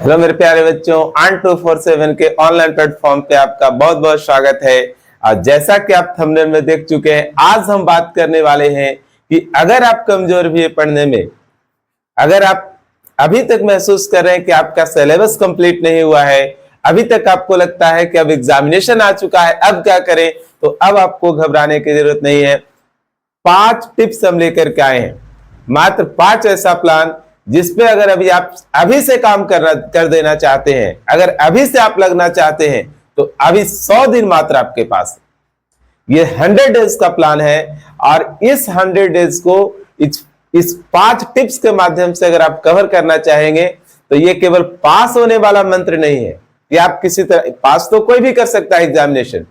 Hello मेरे प्यारे बच्चों, ऑन 247 के ऑनलाइन प्लेटफॉर्म पे आपका बहुत बहुत स्वागत है। और जैसा कि आप थंबनेल में देख चुके हैं, आज हम बात करने वाले हैं कि अगर आप कमजोर भी है पढ़ने में, अगर आप अभी तक महसूस कर रहे हैं कि आपका सिलेबस कंप्लीट नहीं हुआ है, अभी तक आपको लगता है कि अब एग्जामिनेशन आ चुका है, अब क्या करें, तो अब आपको घबराने की जरूरत नहीं है। 5 टिप्स हम लेकर के आए हैं, मात्र 5 ऐसा प्लान जिसपे अगर अभी आप अभी से काम कर देना चाहते हैं, अगर अभी से आप लगना चाहते हैं, तो अभी 100 दिन मात्र आपके पास। ये 100 डेज का प्लान है और इस 100 डेज को इस 5 टिप्स के माध्यम से अगर आप कवर करना चाहेंगे, तो ये केवल पास होने वाला मंत्र नहीं है कि आप किसी तरह पास तो कोई भी कर सकता है एग्जामिनेशन।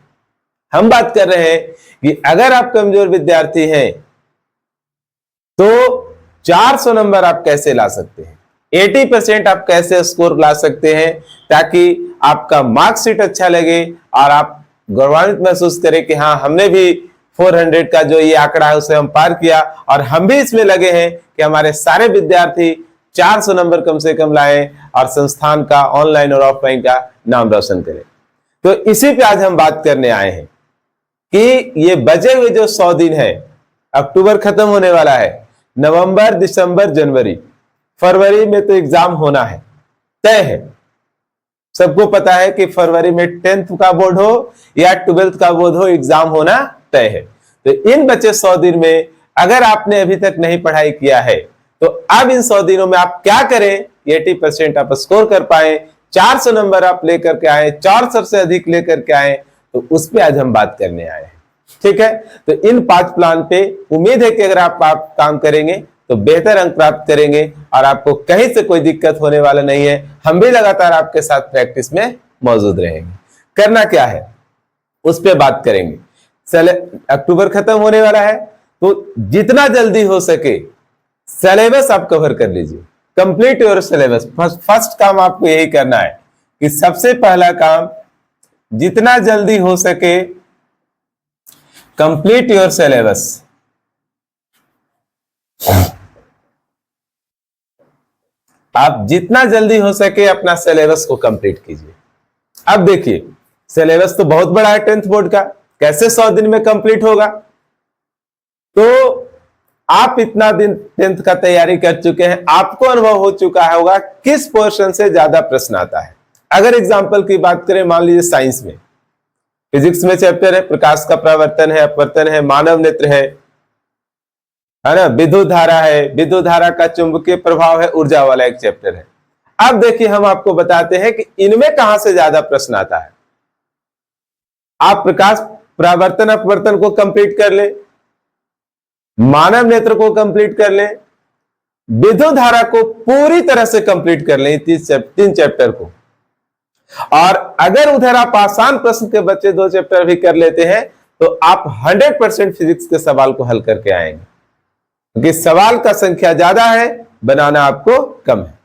हम बात कर रहे हैं कि अगर आप कमजोर विद्यार्थी हैं तो 400 नंबर आप कैसे ला सकते हैं, 80% आप कैसे स्कोर ला सकते हैं, ताकि आपका मार्कशीट अच्छा लगे और आप गौरवान्वित महसूस करें कि हाँ, हमने भी 400 का जो ये आंकड़ा है उसे हम पार किया और हम भी इसमें लगे हैं कि हमारे सारे विद्यार्थी 400 नंबर कम से कम लाएं और संस्थान का ऑनलाइन और ऑफलाइन का नाम रोशन करें। तो इसी पे आज हम बात करने आए हैं कि ये बचे हुए जो 100 दिन है, अक्टूबर खत्म होने वाला है, नवंबर, दिसंबर, जनवरी, फरवरी में तो एग्जाम होना है, तय है। सबको पता है कि फरवरी में 10th का बोर्ड हो या 12th का बोर्ड हो, एग्जाम होना तय है। तो इन बचे 100 दिन में अगर आपने अभी तक नहीं पढ़ाई किया है, तो अब इन 100 दिनों में आप क्या करें, 80% आप स्कोर कर पाए, 400 नंबर आप लेकर के आए, 400 से अधिक लेकर के आए, तो उस पर आज हम बात करने आए हैं। ठीक है, तो इन 5 प्लान पे उम्मीद है कि अगर आप काम करेंगे तो बेहतर अंक प्राप्त करेंगे और आपको कहीं से कोई दिक्कत होने वाला नहीं है। हम भी लगातार आपके साथ प्रैक्टिस में मौजूद रहेंगे। करना क्या है उस पे बात करेंगे। अक्टूबर खत्म होने वाला है, तो जितना जल्दी हो सके सिलेबस आप कवर कर लीजिए, कंप्लीट योर सिलेबस। फर्स्ट काम आपको यही करना है कि सबसे पहला काम, जितना जल्दी हो सके कंप्लीट योर सिलेबस। आप जितना जल्दी हो सके अपना सिलेबस को कंप्लीट कीजिए। अब देखिए, सिलेबस तो बहुत बड़ा है 10th बोर्ड का, कैसे 100 दिन में कंप्लीट होगा। तो आप इतना दिन 10th का तैयारी कर चुके हैं, आपको अनुभव हो चुका होगा किस पोर्शन से ज्यादा प्रश्न आता है। अगर एग्जांपल की बात करें, मान लीजिए साइंस में, फिजिक्स में चैप्टर है प्रकाश का परावर्तन है, अपवर्तन है, मानव नेत्र है ना, विद्युत धारा है, विद्युत धारा का चुंबकीय प्रभाव है, ऊर्जा वाला एक चैप्टर है। अब देखिए, हम आपको बताते हैं कि इनमें कहां से ज्यादा प्रश्न आता है। आप प्रकाश परावर्तन अपवर्तन को कंप्लीट कर ले, मानव नेत्र को कंप्लीट कर ले, विद्युत धारा को पूरी तरह से कंप्लीट कर ले, 3 चैप्टर को। और अगर उधर आप आसान प्रश्न के बच्चे 2 चैप्टर भी कर लेते हैं, तो आप 100% फिजिक्स के सवाल को हल करके आएंगे, क्योंकि सवाल का संख्या ज्यादा है, बनाना आपको कम है।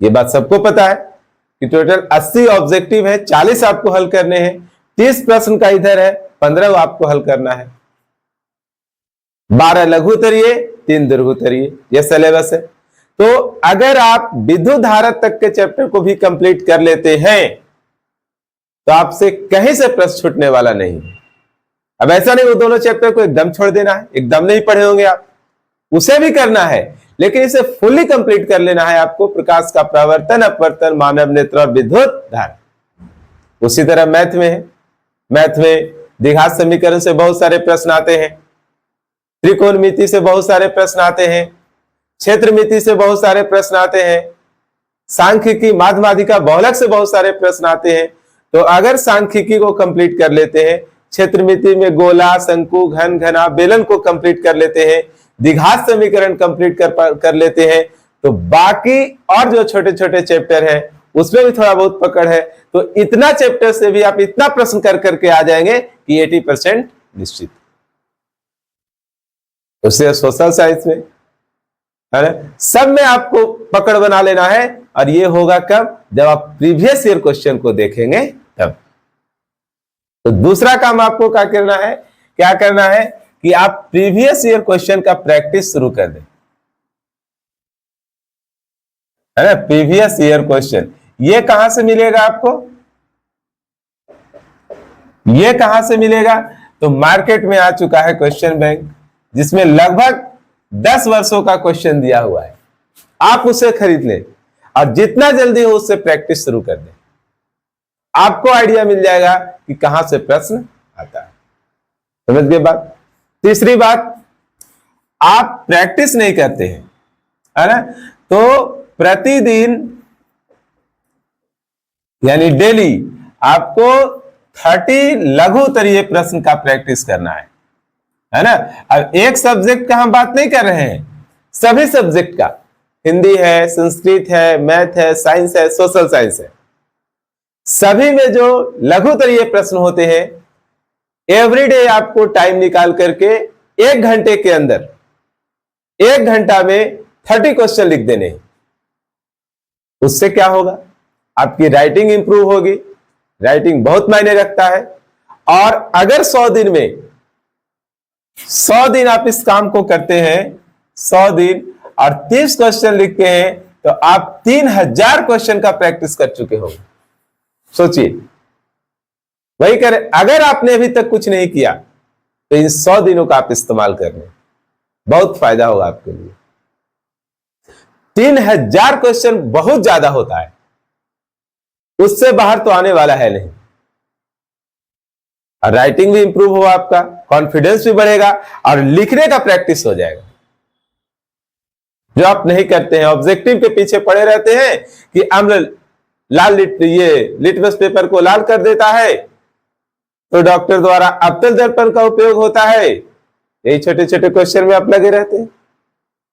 ये बात सबको पता है कि टोटल 80 ऑब्जेक्टिव है, 40 आपको हल करने हैं, 30 प्रश्न का इधर है, 15 आपको हल करना है, 12 लघु उत्तरीय, 3 दीर्घ उत्तरीय, यह सिलेबस है। तो अगर आप विद्युत धारा तक के चैप्टर को भी कंप्लीट कर लेते हैं, तो आपसे कहीं से प्रश्न छूटने वाला नहीं है। अब ऐसा नहीं वो दोनों चैप्टर को एकदम छोड़ देना है, एकदम नहीं पढ़े होंगे आप, उसे भी करना है, लेकिन इसे फुल्ली कंप्लीट कर लेना है आपको। प्रकाश का परावर्तन, अपवर्तन, मानव नेत्र और विद्युत धारा। उसी तरह मैथ में है, मैथ में द्विघात समीकरण से बहुत सारे प्रश्न आते हैं, त्रिकोणमिति से बहुत सारे प्रश्न आते हैं, क्षेत्रमिति से बहुत सारे प्रश्न आते हैं, सांख्यिकी, माध्यमाधिका, बहुलक से बहुत सारे प्रश्न आते हैं। तो अगर सांख्यिकी को कंप्लीट कर लेते हैं, क्षेत्रमिति में गोला, शंकु, घन, घना, बेलन को कंप्लीट कर लेते हैं, द्विघात समीकरण कंप्लीट कर लेते हैं, तो बाकी और जो छोटे छोटे चैप्टर है उसमें भी थोड़ा बहुत पकड़ है। तो इतना चैप्टर से भी आप इतना प्रश्न कर करके आ जाएंगे कि 80% निश्चित। उससे सोशल साइंस में है ना, सब में आपको पकड़ बना लेना है। और ये होगा कब, जब आप प्रीवियस ईयर क्वेश्चन को देखेंगे तब। तो दूसरा काम आपको क्या करना है कि आप प्रीवियस ईयर क्वेश्चन का प्रैक्टिस शुरू कर दें। है ना, प्रीवियस ईयर क्वेश्चन। ये कहां से मिलेगा आपको, ये कहां से मिलेगा? तो मार्केट में आ चुका है क्वेश्चन बैंक, जिसमें लगभग 10 वर्षों का क्वेश्चन दिया हुआ है। आप उसे खरीद लें और जितना जल्दी हो उससे प्रैक्टिस शुरू कर दें, आपको आइडिया मिल जाएगा कि कहां से प्रश्न आता है। समझ गए बात? तीसरी बात, आप प्रैक्टिस नहीं करते हैं, है ना, तो प्रतिदिन यानी डेली आपको 30 लघु उत्तरीय प्रश्न का प्रैक्टिस करना है ना। अब एक सब्जेक्ट का हम बात नहीं कर रहे हैं, सभी सब्जेक्ट का, हिंदी है, संस्कृत है, मैथ है, साइंस है, सोशल साइंस है, सभी में जो लघु उत्तरीय प्रश्न होते हैं, एवरीडे आपको टाइम निकाल करके 1 घंटे के अंदर, 1 घंटा में 30 क्वेश्चन लिख देने हैं। उससे क्या होगा? आपकी राइटिंग इंप्रूव होगी। राइटिंग बहुत मायने रखता है। और अगर 100 दिन में 100 दिन आप इस काम को करते हैं, 100 दिन और 30 क्वेश्चन लिखते हैं, तो आप 3000 क्वेश्चन का प्रैक्टिस कर चुके होंगे। सोचिए, वही करें। अगर आपने अभी तक कुछ नहीं किया तो इन 100 दिनों का आप इस्तेमाल कर लें, बहुत फायदा होगा आपके लिए। 3000 क्वेश्चन बहुत ज्यादा होता है, उससे बाहर तो आने वाला है नहीं। और राइटिंग भी इंप्रूव होगा, आपका कॉन्फिडेंस भी बढ़ेगा और लिखने का प्रैक्टिस हो जाएगा, जो आप नहीं करते हैं। ऑब्जेक्टिव के पीछे पड़े रहते हैं कि अम्ल लाल लिटमस पेपर को लाल कर देता है, तो डॉक्टर द्वारा अब्तल दर्पण का उपयोग होता है। यही छोटे छोटे क्वेश्चन में आप लगे रहते हैं।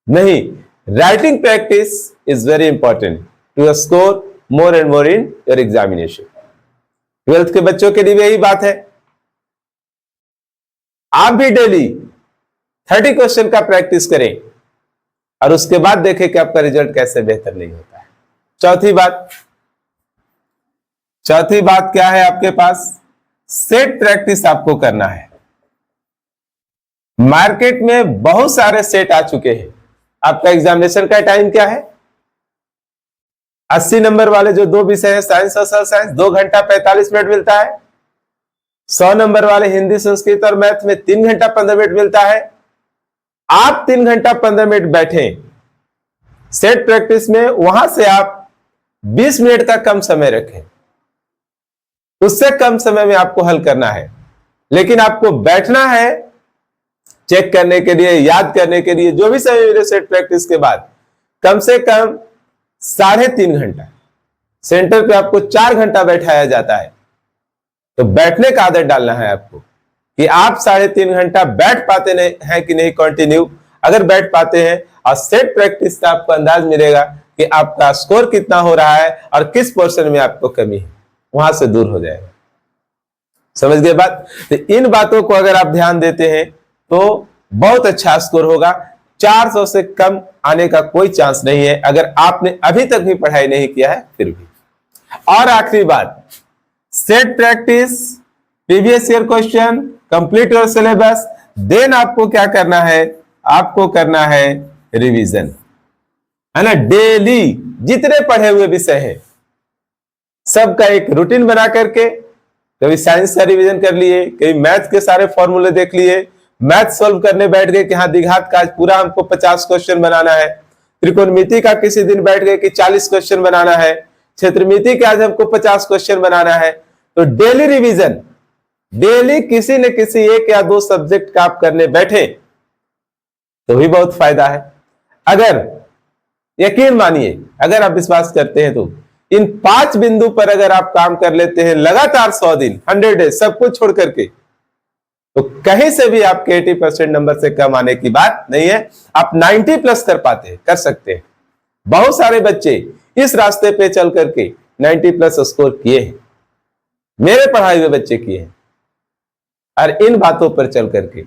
नहीं, writing practice is very important to score more and more in your examination. 12th के बच्चों के लिए भी यही बात है। आप भी डेली 30 क्वेश्चन का प्रैक्टिस करें और उसके बाद देखें कि आपका रिजल्ट कैसे बेहतर नहीं होता है। चौथी बात क्या है आपके पास? सेट प्रैक्टिस आपको करना है। मार्केट में बहुत सारे सेट आ चुके हैं। आपका एग्जामिनेशन का टाइम क्या है? 80 नंबर वाले जो 2 विषय है, साइंस और सोशल साइंस, 2 घंटा 45 मिनट मिलता है। 100 नंबर वाले हिंदी, संस्कृत और मैथ में 3 घंटा 15 मिनट मिलता है। आप 3 घंटा 15 मिनट बैठें सेट प्रैक्टिस में, वहां से आप 20 मिनट का कम समय रखें। उससे कम समय में आपको हल करना है, लेकिन आपको बैठना है चेक करने के लिए, याद करने के लिए। जो भी समय मिले सेट प्रैक्टिस के बाद कम से कम 3.5 घंटा, सेंटर पे आपको 4 घंटा बैठाया जाता है। तो बैठने का आदत डालना है आपको कि आप 3.5 घंटा बैठ पाते हैं कि नहीं कंटिन्यू। अगर बैठ पाते हैं और सेट प्रैक्टिस का आपको अंदाज मिलेगा कि आपका स्कोर कितना हो रहा है और किस पोर्शन में आपको कमी है, वहां से दूर हो जाएगा। समझ गए बात? तो इन बातों को अगर आप ध्यान देते हैं तो बहुत अच्छा स्कोर होगा। 400 से कम आने का कोई चांस नहीं है, अगर आपने अभी तक भी पढ़ाई नहीं किया है फिर भी। और आखिरी बात, set practice, previous year question, complete your syllabus, then आपको क्या करना है? आपको करना है रिवीजन, है ना। डेली जितने पढ़े हुए विषय हैं सबका एक रूटीन बना करके, कभी साइंस का रिवीजन कर लिए, कभी मैथ के सारे फॉर्मूले देख लिए, मैथ सॉल्व करने बैठ गए कि हाँ द्विघात का आज पूरा हमको 50 क्वेश्चन बनाना है, त्रिकोणमिति का किसी दिन बैठ गए कि 40 क्वेश्चन बनाना है, क्षेत्रमिति के आज हमको 50 क्वेश्चन बनाना है। तो डेली रिवीजन, डेली किसी न किसी 1 या 2 सब्जेक्ट का आप करने बैठे तो भी बहुत फायदा है। अगर यकीन मानिए, अगर आप विश्वास करते हैं तो इन 5 बिंदु पर अगर आप काम कर लेते हैं लगातार 100 दिन, 100 डेज, सब कुछ छोड़ करके, तो कहीं से भी आपके 80% नंबर से कम आने की बात नहीं है। आप 90+ कर सकते हैं। बहुत सारे बच्चे इस रास्ते पे चल करके 90+ स्कोर किए हैं, मेरे पढ़ाए हुए बच्चे किए हैं। और इन बातों पर चल करके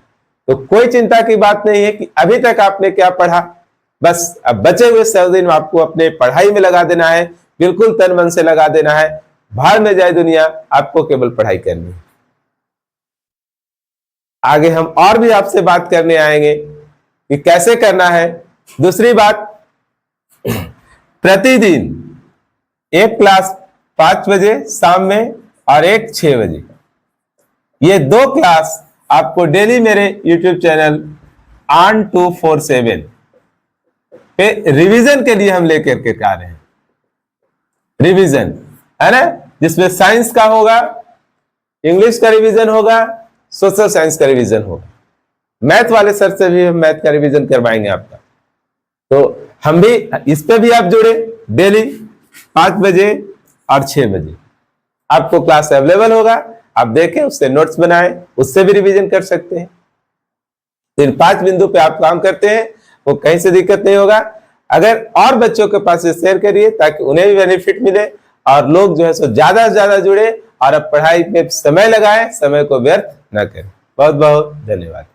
तो कोई चिंता की बात नहीं है कि अभी तक आपने क्या पढ़ा। बस अब बचे हुए 100 दिन आपको अपने पढ़ाई में लगा देना है, बिल्कुल तन मन से लगा देना है। बाहर में जाए दुनिया, आपको केवल पढ़ाई करनी है। आगे हम और भी आपसे बात करने आएंगे कि कैसे करना है। दूसरी बात, प्रतिदिन एक क्लास 5 बजे शाम में और एक 6 बजे, ये 2 क्लास आपको डेली मेरे YouTube चैनल ऑन 247 पे रिवीजन के लिए हम लेकर के आ रहे हैं। रिवीजन है ना, जिसमें साइंस का होगा, इंग्लिश का रिवीजन होगा, सोशल साइंस का रिवीजन होगा। मैथ वाले सर से भी हम मैथ का रिवीजन करवाएंगे आपका। तो हम भी इस पे भी आप जुड़े, डेली 5 बजे और 6 बजे आपको क्लास अवेलेबल होगा। आप देखें, उससे नोट्स बनाएं, उससे भी रिवीजन कर सकते हैं। तो इन 5 बिंदु पे आप काम करते हैं, वो कहीं से दिक्कत नहीं होगा। अगर और बच्चों के पास शेयर करिए ताकि उन्हें भी बेनिफिट मिले और लोग जो है सो ज्यादा से ज्यादा जुड़े और अब पढ़ाई में समय लगाएं, समय को व्यर्थ न करें। बहुत बहुत धन्यवाद।